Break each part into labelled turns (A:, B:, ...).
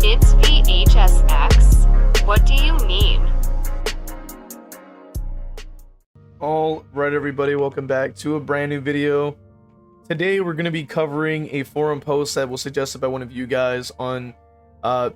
A: It's v.h.s.x. What do you mean?
B: All right, everybody, welcome back to a brand new video. Today we're going to be covering a forum post that was suggested by one of you guys on the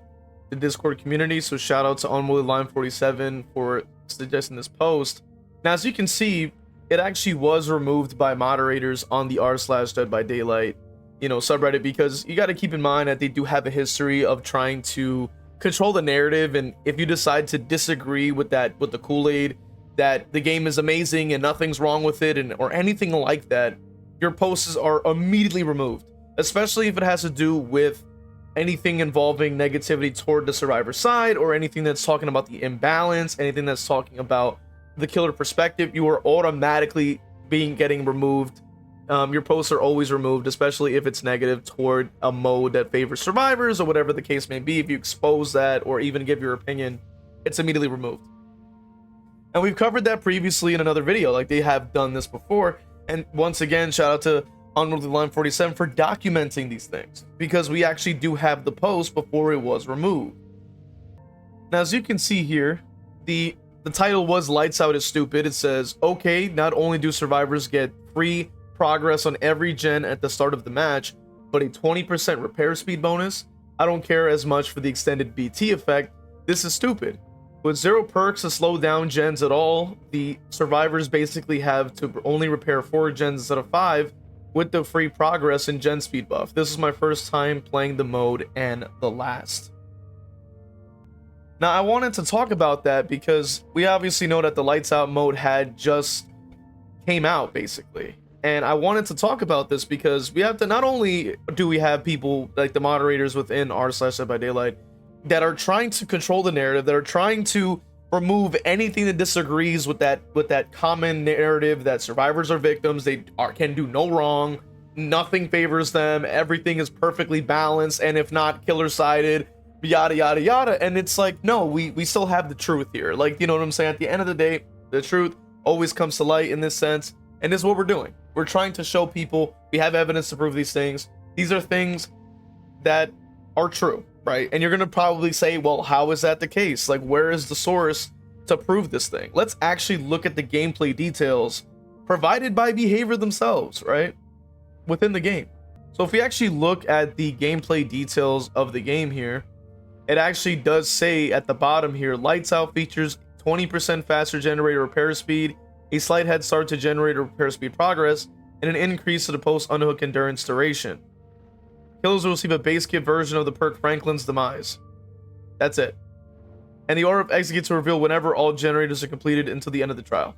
B: Discord community. So shout out to unwilledline47 for suggesting this post. Now, as you can see, it actually was removed by moderators on the r/deadbydaylight subreddit, because you got to keep in mind that they do have a history of trying to control the narrative. And if you decide to disagree with the Kool-Aid, that the game is amazing and nothing's wrong with it, or anything like that, your posts are immediately removed, especially if it has to do with anything involving negativity toward the survivor side, or anything that's talking about the imbalance, anything that's talking about the killer perspective. You are automatically getting removed. Your posts are always removed, especially if it's negative toward a mode that favors survivors, or whatever the case may be. If you expose that or even give your opinion, it's immediately removed. And we've covered that previously in another video. Like, they have done this before. And once again, shout out to unwilledline47 for documenting these things, because we actually do have the post before it was removed. Now, as you can see here, the title was "Lights Out is Stupid." It says, okay, not only do survivors get free progress on every gen at the start of the match, but a 20% repair speed bonus. I don't care as much for the extended BT effect. This is stupid. With 0 perks to slow down gens at all, the survivors basically have to only repair 4 gens instead of 5 with the free progress and gen speed buff. This is my first time playing the mode and the last. Now, I wanted to talk about that because we obviously know that the Lights Out mode had just came out, basically. And I wanted to talk about this because we have to, not only do we have people like the moderators within r/deadbydaylight that are trying to control the narrative, that are trying to remove anything that disagrees with that common narrative that survivors are victims, can do no wrong, nothing favors them, everything is perfectly balanced, and if not, killer sided, yada yada yada. And it's like, no, we still have the truth here. Like, you know what I'm saying? At the end of the day, the truth always comes to light in this sense, and this is what we're doing. We're trying to show people we have evidence to prove these things. These are things that are true, right? And you're gonna probably say, well, how is that the case? Like, where is the source to prove this thing? Let's actually look at the gameplay details provided by Behavior themselves, right, within the game. So if we actually look at the gameplay details of the game here, it actually does say at the bottom here, Lights Out features 20% faster generator repair speed, a slight head start to generator repair speed progress, and an increase to the post unhook endurance duration. Killers will receive a base kit version of the perk Franklin's Demise. That's it. And the order of exit gets to reveal whenever all generators are completed until the end of the trial.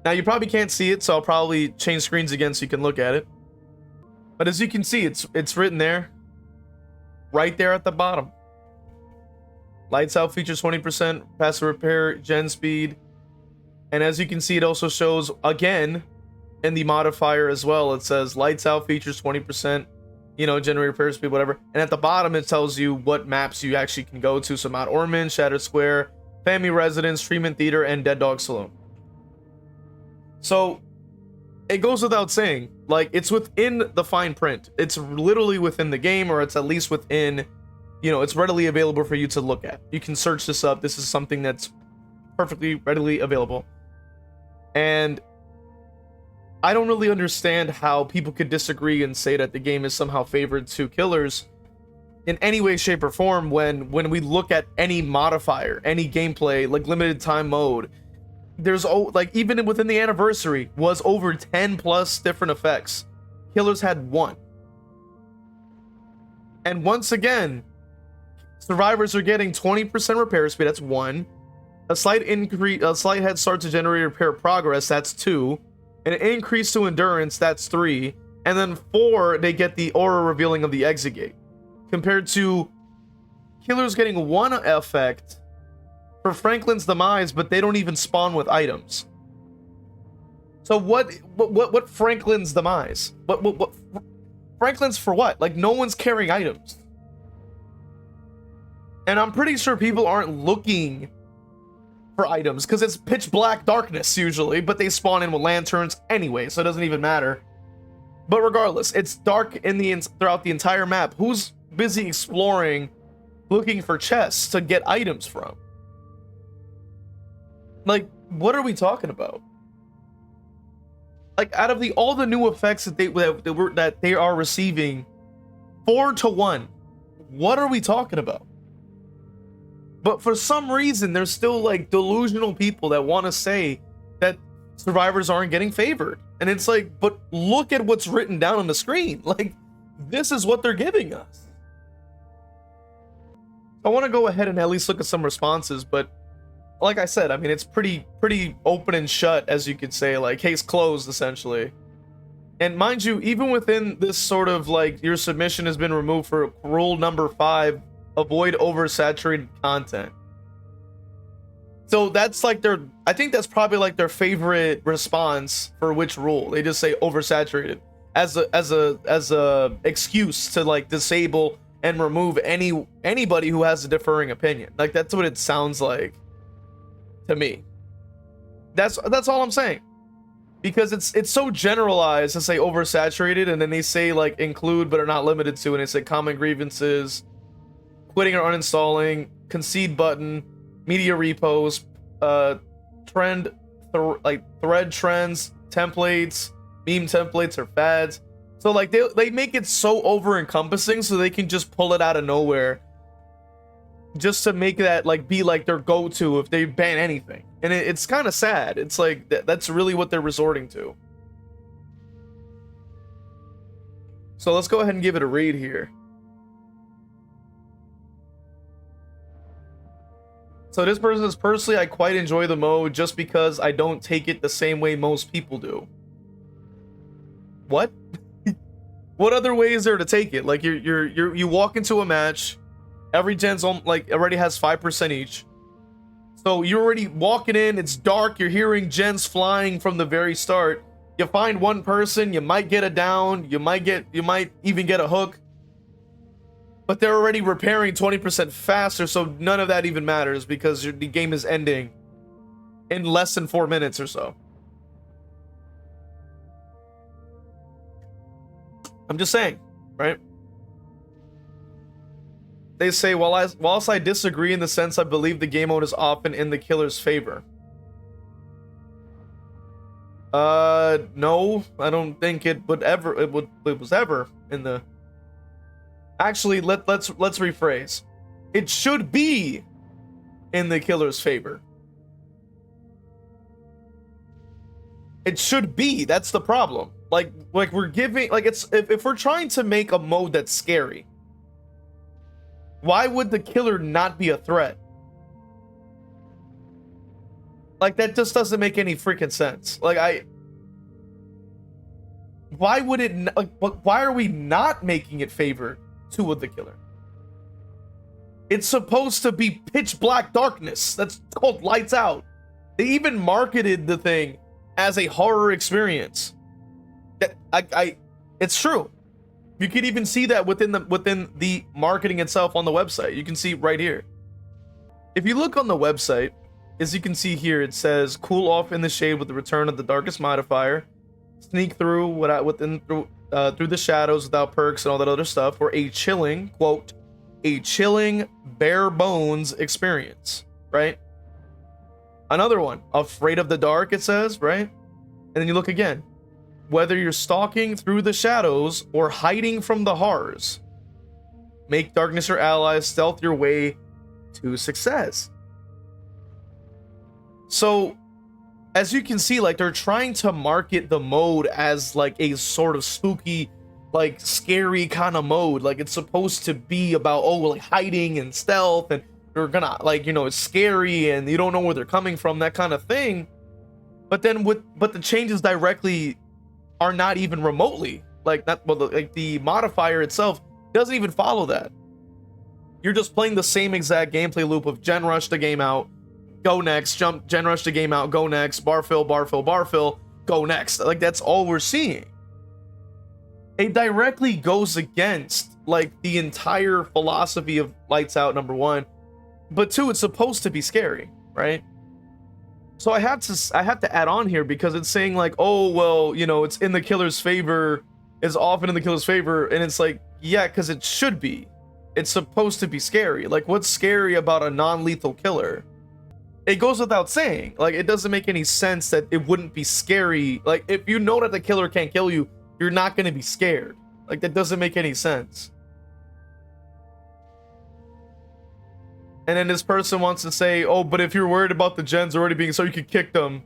B: Now, you probably can't see it, so I'll probably change screens again so you can look at it. But as you can see, it's written there, right there at the bottom. Lights Out features 20% faster repair gen speed. And as you can see, it also shows again in the modifier as well. It says Lights Out features 20%, generator repair speed, whatever. And at the bottom, it tells you what maps you actually can go to. So Mount Ormond, Shattered Square, Family Residence, Treatment Theater, and Dead Dog Saloon. So it goes without saying, like, it's within the fine print. It's literally within the game, or it's at least within, it's readily available for you to look at. You can search this up. This is something that's perfectly readily available. And I don't really understand how people could disagree and say that the game is somehow favored to killers in any way, shape, or form when we look at any modifier, any gameplay, like limited time mode. There's like, even within the anniversary was over 10 plus different effects. Killers had 1. And once again, survivors are getting 20% repair speed. That's 1. A slight head start to generate repair progress. That's 2. And an increase to endurance. That's 3. And then 4, they get the aura revealing of the exit gate. Compared to killers getting 1 effect for Franklin's Demise, but they don't even spawn with items. So what Franklin's Demise? What Franklin's for what? Like, no one's carrying items. And I'm pretty sure people aren't looking for items because it's pitch black darkness usually, but they spawn in with lanterns anyway, so it doesn't even matter. But regardless, it's dark in throughout the entire map. Who's busy exploring, looking for chests to get items from. Like, what are we talking about? Like, out of all the new effects that they are receiving, 4-to-1, what are we talking about? But for some reason, there's still like delusional people that want to say that survivors aren't getting favored. And it's like, but look at what's written down on the screen. Like, this is what they're giving us. I want to go ahead and at least look at some responses, but like I said, I mean, it's pretty open and shut, as you could say, like case closed, essentially. And mind you, even within this sort of like, your submission has been removed for rule number 5, avoid oversaturated content. So that's like I think that's probably like their favorite response for which rule. They just say oversaturated as a excuse to like disable and remove anybody who has a differing opinion. Like, that's what it sounds like to me. That's all I'm saying. Because it's so generalized to say oversaturated, and then they say like include but are not limited to, and they say common grievances, quitting or uninstalling, concede button, media repos, thread trends, templates, meme templates, or fads. So like they make it so over encompassing so they can just pull it out of nowhere, just to make that like be like their go-to if they ban anything. And it's kind of sad. It's like that's really what they're resorting to. So let's go ahead and give it a read here. So this person says, personally, I quite enjoy the mode just because I don't take it the same way most people do. What? What other way is there to take it? Like you walk into a match, every gen's on, like already has 5% each. So you're already walking in, it's dark, you're hearing gens flying from the very start. You find one person, you might get a down, you might even get a hook. But they're already repairing 20% faster, so none of that even matters because the game is ending in less than 4 minutes or so. I'm just saying, right? They say, whilst I disagree in the sense I believe the game mode is often in the killer's favor. No, I don't think it was ever in the... Actually, let's rephrase. It should be in the killer's favor. It should be. That's the problem. Like we're giving, like, it's if we're trying to make a mode that's scary, why would the killer not be a threat? Like, that just doesn't make any freaking sense. Like, why would it? Like, why are we not making it favor to the killer? It's supposed to be pitch black darkness. That's called lights out. They even marketed the thing as a horror experience. That it's true. You can even see that within the marketing itself on the website. You can see right here. If you look on the website, as you can see here, it says cool off in the shade with the return of the darkest modifier, sneak through through the shadows without perks and all that other stuff, for a chilling, quote, a chilling bare bones experience, right? Another one, afraid of the dark, it says, right? And then you look again, whether you're stalking through the shadows or hiding from the horrors, make darkness your allies, stealth your way to success. So as you can see, like, they're trying to market the mode as like a sort of spooky, like scary kind of mode. Like, it's supposed to be about, oh, like hiding and stealth, and you're gonna, like, you know, it's scary and you don't know where they're coming from, that kind of thing. But then but the changes directly are not even remotely like that. Well, like the modifier itself doesn't even follow that. You're just playing the same exact gameplay loop of gen rush the game out, go next, jump, gen rush the game out, go next, bar fill, go next. Like, that's all we're seeing. It directly goes against like the entire philosophy of lights out, number one, but two, it's supposed to be scary, right? So I have to add on here because it's saying like, oh, well, you know, it's in the killer's favor, is often in the killer's favor, and it's like, yeah, because it should be. It's supposed to be scary. Like, what's scary about a non-lethal killer? It goes without saying. Like, it doesn't make any sense that it wouldn't be scary. Like, if you know that the killer can't kill you, you're not going to be scared. Like, that doesn't make any sense. And then this person wants to say, oh, but if you're worried about the gens already being so you could kick them.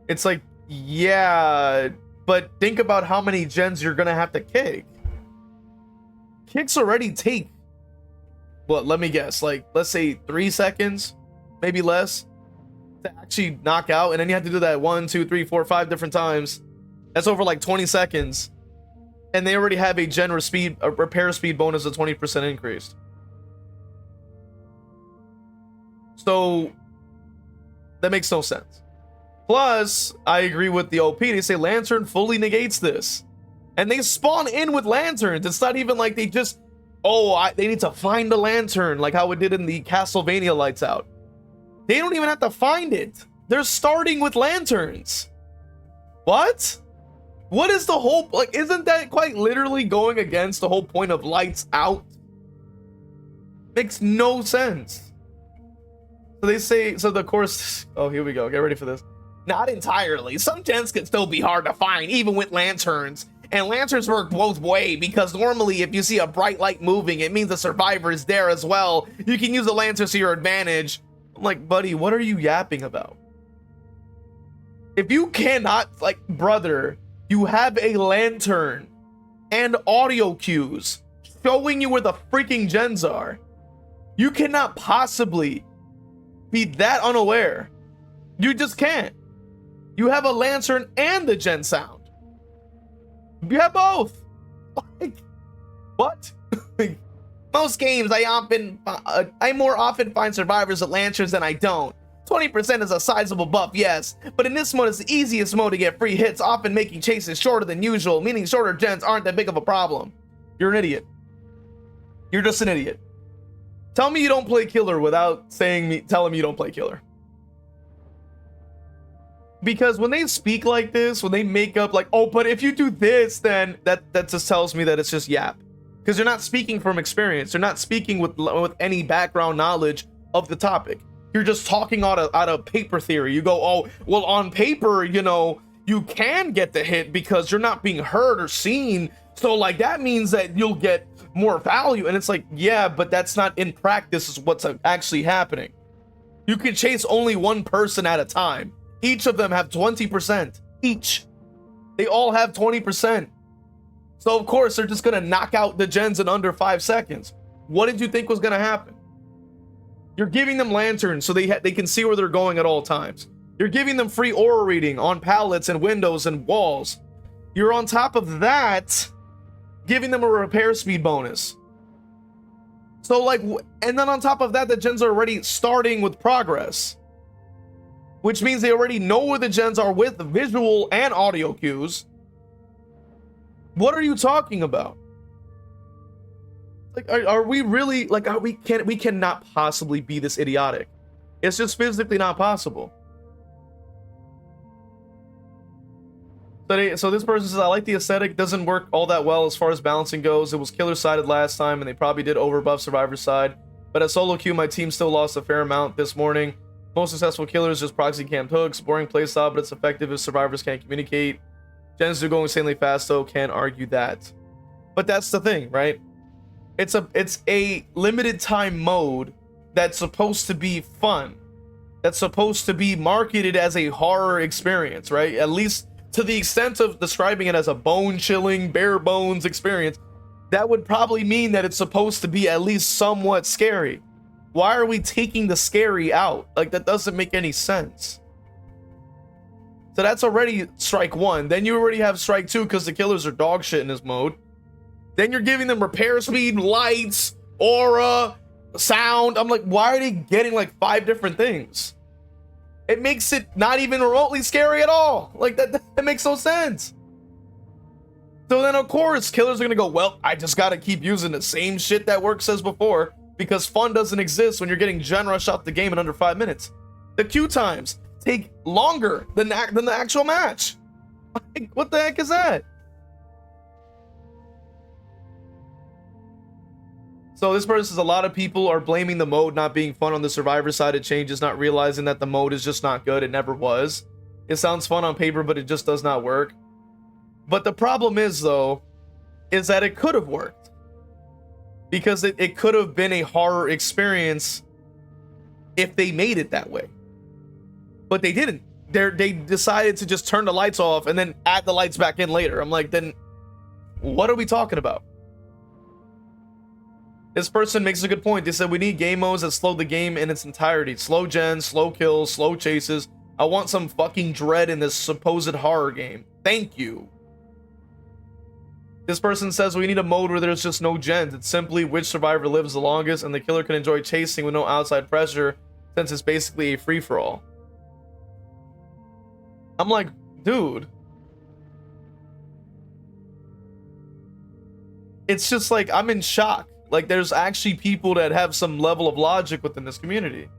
B: It's like, yeah, but think about how many gens you're going to have to kick. Kicks already take, what, let me guess, like, let's say 3 seconds, maybe less, to actually knock out. And then you have to do that 1, 2, 3, 4, 5 different times. That's over like 20 seconds. And they already have a repair speed bonus of 20% increased. So that makes no sense. Plus, I agree with the OP. They say Lantern fully negates this. And they spawn in with lanterns. It's not even like they just, they need to find the lantern like how it did in the Castlevania Lights Out. They don't even have to find it. They're starting with lanterns. What? What is the whole, like, isn't that quite literally going against the whole point of Lights Out? Makes no sense. So they say, so the course, oh, here we go. Get ready for this. Not entirely. Some gens can still be hard to find, even with lanterns. And lanterns work both ways, because normally if you see a bright light moving, it means the survivor is there as well. You can use the lantern to your advantage. I'm like, buddy, what are you yapping about? If you cannot, like, brother, you have a lantern and audio cues showing you where the freaking gens are. You cannot possibly be that unaware. You just can't. You have a lantern and the gen sound. You have both. Like, what? Most games, I more often find survivors with lanterns than I don't. 20% is a sizable buff, yes, but in this mode, it's the easiest mode to get free hits, often making chases shorter than usual, meaning shorter gens aren't that big of a problem. You're an idiot. You're just an idiot. Tell me you don't play killer without telling me you don't play killer. Because when they speak like this, when they make up like, oh, but if you do this, then that just tells me that it's just yap. Because they're not speaking from experience. They're not speaking with any background knowledge of the topic. You're just talking out of paper theory. You go, oh, well, on paper, you know, you can get the hit because you're not being heard or seen. So like that means that you'll get more value. And it's like, yeah, but that's not in practice is what's actually happening. You can chase only one person at a time. Each of them have 20%. Each. They all have 20%. So of course they're just gonna knock out the gens in under 5 seconds. What did you think was gonna happen? You're giving them lanterns so they can see where they're going at all times. You're giving them free aura reading on pallets and windows and walls. You're on top of that giving them a repair speed bonus. So like, and then on top of that, the gens are already starting with progress, which means they already know where the gens are with visual and audio cues. What are you talking about? Like, are we really, like, we cannot possibly be this idiotic. It's just physically not possible. So this person says, I like the aesthetic, doesn't work all that well as far as balancing goes. It was killer sided last time and they probably did overbuff survivor side. But at solo queue, my team still lost a fair amount this morning. Most successful killers just proxy camped hooks. Boring playstyle, but it's effective if survivors can't communicate. Gens do go insanely fast though, can't argue that. But that's the thing, right? It's a limited time mode that's supposed to be fun. That's supposed to be marketed as a horror experience, right? At least to the extent of describing it as a bone-chilling, bare bones experience, that would probably mean that it's supposed to be at least somewhat scary. Why are we taking the scary out? Like, that doesn't make any sense. So that's already strike one. Then you already have strike two because the killers are dog shit in this mode. Then you're giving them repair speed, lights, aura, sound. I'm like, why are they getting like 5 different things? It makes it not even remotely scary at all. Like that makes no sense. So then of course killers are gonna go, well, I just gotta keep using the same shit that works as before because fun doesn't exist when you're getting gen rush out the game in under 5 minutes. The queue times take longer than the actual match. Like, what the heck is that? So this person says a lot of people are blaming the mode not being fun on the survivor side of changes, not realizing that the mode is just not good. It never was. It sounds fun on paper, but it just does not work. But the problem is, though, is that it could have worked. Because it could have been a horror experience if they made it that way. But they didn't. They decided to just turn the lights off and then add the lights back in later. I'm like, then what are we talking about? This person makes a good point. They said we need game modes that slow the game in its entirety. Slow gens, slow kills, slow chases. I want some fucking dread in this supposed horror game. Thank you. This person says we need a mode where there's just no gens. It's simply which survivor lives the longest and the killer can enjoy chasing with no outside pressure since it's basically a free-for-all. I'm like, dude. It's just like, I'm in shock. Like, there's actually people that have some level of logic within this community.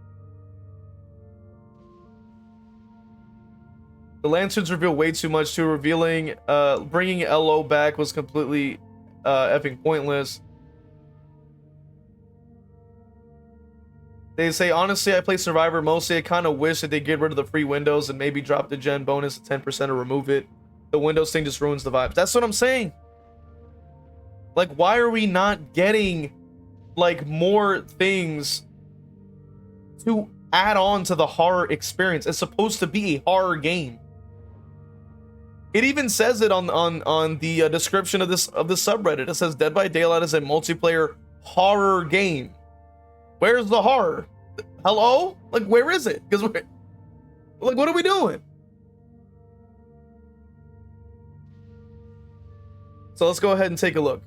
B: The Lanterns reveal way too much too. Bringing LO back was completely effing pointless. They say, honestly, I play Survivor mostly. I kind of wish that they get rid of the free windows and maybe drop the gen bonus to 10% or remove it. The windows thing just ruins the vibes. That's what I'm saying. Like, why are we not getting, like, more things to add on to the horror experience? It's supposed to be a horror game. It even says it on the description of this subreddit. It says Dead by Daylight is a multiplayer horror game. Where's the horror? Hello? Like, where is it? Because like, what are we doing? So let's go ahead and take a look.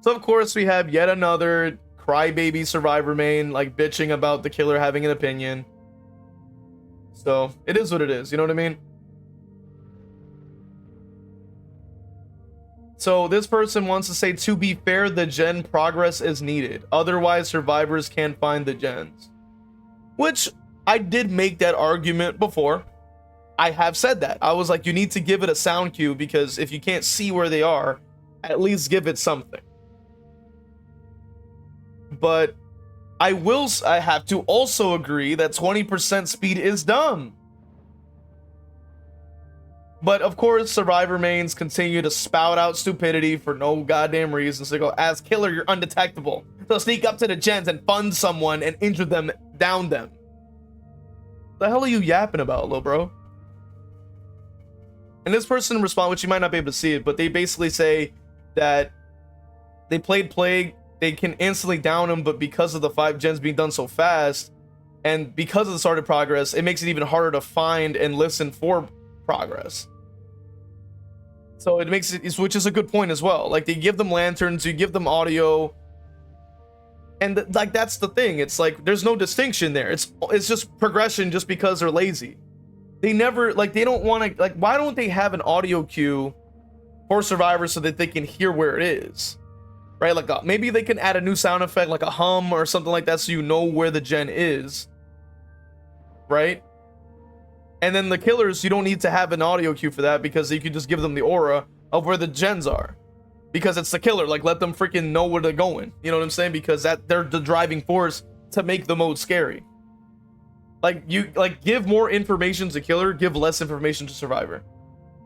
B: So of course we have yet another crybaby survivor main, like, bitching about the killer having an opinion. So it is what it is, you know what I mean? So this person wants to say, to be fair, the gen progress is needed. Otherwise, survivors can't find the gens. Which, I did make that argument before. I have said that. I was like, you need to give it a sound cue, because if you can't see where they are, at least give it something. But I have to also agree that 20% speed is dumb. But of course, survivor mains continue to spout out stupidity for no goddamn reason. So they go, as killer, you're undetectable. So sneak up to the gens and fund someone and injure them, down them. The hell are you yapping about, little bro? And this person responds, which you might not be able to see it, but they basically say that they played Plague, they can instantly down them, but because of the 5 gens being done so fast, and because of the started progress, it makes it even harder to find and listen for progress. So it makes it, which is a good point as well. Like, they give them lanterns, you give them audio, and like, that's the thing. It's like, there's no distinction there. It's just progression just because they're lazy. They never, like, they don't want to, like, why don't they have an audio cue for survivors so that they can hear where it is, right? Like, maybe they can add a new sound effect, like a hum or something like that, so you know where the gen is, right? And then the killers, you don't need to have an audio cue for that, because you can just give them the aura of where the gens are, because it's the killer. Like, let them freaking know where they're going, you know what I'm saying? Because they're the driving force to make the mode scary. Like, you, like, give more information to killer, give less information to survivor.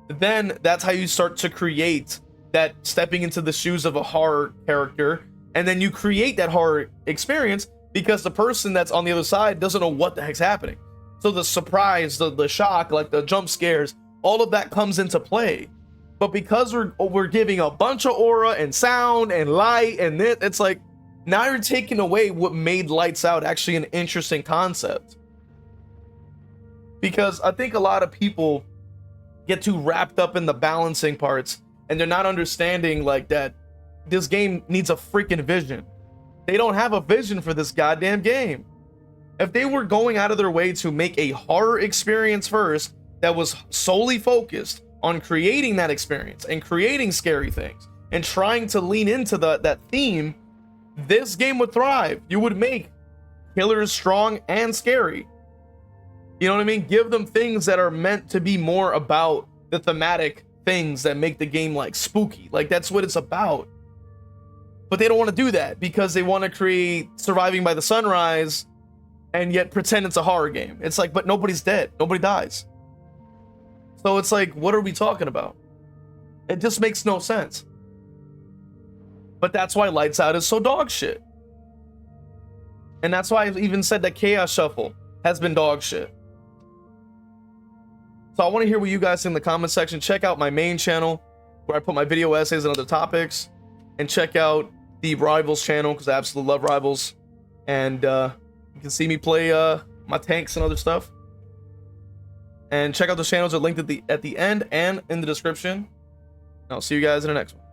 B: Then that's how you start to create that stepping into the shoes of a horror character, and then you create that horror experience because the person that's on the other side doesn't know what the heck's happening. So the surprise, the shock, like the jump scares, all of that comes into play. But because we're giving a bunch of aura and sound and light, and it's like, now you're taking away what made Lights Out actually an interesting concept. Because I think a lot of people get too wrapped up in the balancing parts, and they're not understanding, like, that this game needs a freaking vision. They don't have a vision for this goddamn game. If they were going out of their way to make a horror experience first that was solely focused on creating that experience and creating scary things and trying to lean into that theme, this game would thrive. You would make killers strong and scary. You know what I mean? Give them things that are meant to be more about the thematic things that make the game, like, spooky. Like, that's what it's about. But they don't want to do that because they want to create Surviving by the Sunrise and yet pretend it's a horror game. It's like, but nobody's dead. Nobody dies. So it's like, what are we talking about? It just makes no sense. But that's why Lights Out is so dog shit. And that's why I've even said that Chaos Shuffle has been dog shit. So I want to hear what you guys think in the comment section. Check out my main channel where I put my video essays and other topics. And check out the Rivals channel because I absolutely love Rivals. And you can see me play my tanks and other stuff. And check out the channels, are linked at the end and in the description. I'll see you guys in the next one.